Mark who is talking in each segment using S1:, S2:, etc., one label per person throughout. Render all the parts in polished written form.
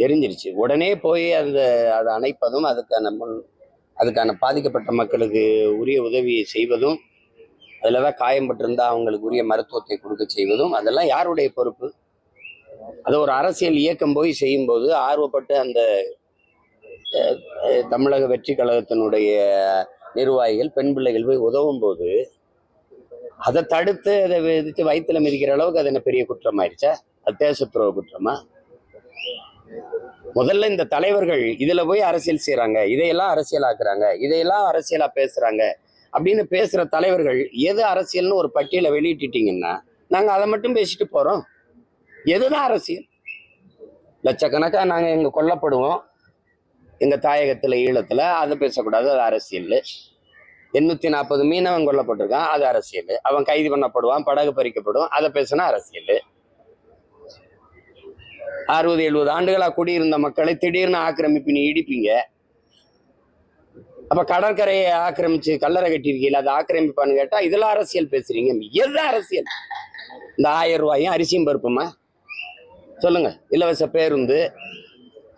S1: எரிஞ்சிருச்சு. உடனே போய் அதை அணைப்பதும் அதுக்கான பாதிக்கப்பட்ட மக்களுக்கு உரிய உதவியை செய்வதும், அதுலதான் காயம்பட்டிருந்தா அவங்களுக்கு உரிய மருத்துவத்தை கொடுக்க செய்வதும் அதெல்லாம் யாருடைய பொறுப்பு? அது ஒரு அரசியல் இயக்கம் போய் செய்யும் போது ஆர்வப்பட்டு அந்த தமிழக வெற்றி கழகத்தினுடைய நிர்வாகிகள் பெண் பிள்ளைகள் போய் உதவும் போது அதை தடுத்து அதை விதித்து வயிற்றுல மிதிக்கிற அளவுக்கு அது என்ன பெரிய குற்றம் ஆயிடுச்சா? அது தேச துரோக குற்றமா? முதல்ல இந்த தலைவர்கள் இதுல போய் அரசியல் செய்யறாங்க, இதையெல்லாம் அரசியலாக்குறாங்க, இதையெல்லாம் அரசியலா பேசுறாங்க அப்படின்னு பேசுற தலைவர்கள் எது அரசியல்னு ஒரு பட்டியலை வெளியிட்டீங்கன்னா நாங்க அதை மட்டும் பேசிட்டு போறோம். எதுதான் அரசியல்? லட்சக்கணக்கா நாங்க எங்க கொல்லப்படுவோம் எங்க தாயகத்துல ஈழத்துல, அதை பேசக்கூடாது, அது அரசியல். 840 மீனவன் கொல்லப்பட்டிருக்கான், அது அரசியல். அவன் கைது பண்ணப்படுவான், படகு பறிக்கப்படும், அதை பேசினா அரசியல். 60-70 ஆண்டுகளா குடியிருந்த மக்களை திடீர்னு ஆக்கிரமிப்பு நீ இடிப்பீங்க. அப்ப கடற்கரையை ஆக்கிரமிச்சு கல்லறை கட்டியிருக்கீங்க, அதை ஆக்கிரமிப்பான்னு கேட்டா இதெல்லாம் அரசியல் பேசுறீங்க. எதுதான் அரசியல்? இந்த 1000 ரூபாயும் அரிசியும் பருப்புமா சொல்லுங்க? இலவச பேருந்து,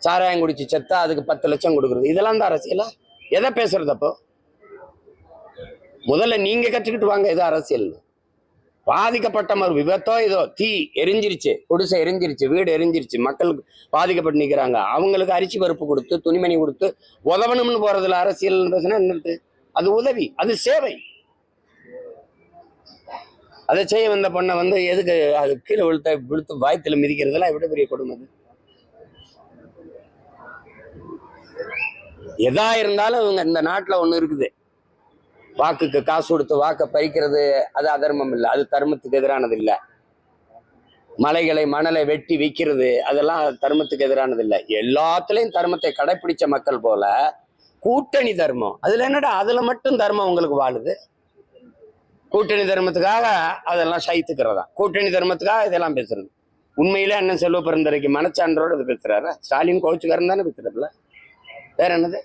S1: சாராயம் குடிச்சு செத்தா அதுக்கு 10 லட்சம் கொடுக்குறது, இதெல்லாம் தான் அரசியலா? எதை பேசுறது? அப்போ முதல்ல நீங்க கற்றுக்கிட்டு வாங்க எது அரசியல். பாதிக்கப்பட்ட ஒரு விபத்தோ ஏதோ தீ எரிஞ்சிருச்சு, குடிசை எரிஞ்சிருச்சு, வீடு எரிஞ்சிருச்சு, மக்களுக்கு பாதிக்கப்பட்டு நிற்கிறாங்க, அவங்களுக்கு அரிசி பருப்பு கொடுத்து துணிமணி கொடுத்து உதவணும்னு போறதுல அரசியல் பேசுனா என்னது? அது உதவி, அது சேவை. அதை செய்ய வந்த பொண்ணை எதுக்கு அது கீழே விழுத்து வாய்த்துல மிதிக்கிறதுலாம் எவ்வளவு பெரிய கொடுமை. எதா இருந்தாலும் இவங்க இந்த நாட்டுல ஒண்ணு இருக்குது, வாக்குக்கு காசு கொடுத்து வாக்கை பறிக்கிறது, அது அதர்மம் இல்லை, அது தர்மத்துக்கு எதிரானது இல்லை. மணலை வெட்டி விற்கிறது, அதெல்லாம் தர்மத்துக்கு எதிரானது இல்லை. எல்லாத்துலயும் தர்மத்தை கடைபிடிச்ச மக்கள் போல கூட்டணி தர்மம், அதுல என்னடா அதுல மட்டும் தர்மம் உங்களுக்கு வாழுது? கூட்டணி தர்மத்துக்காக அதெல்லாம் சைத்துக்கிறதா? கூட்டணி தர்மத்துக்காக இதெல்லாம் பேசுறது? உண்மையிலே அண்ணன் செல்வ பெருந்தரைக்கு மனச்சான்றோடு இது பேசுறாரா? ஸ்டாலின் கோச்சுக்காரன் தானே பேசுறதுல, வேற என்னது?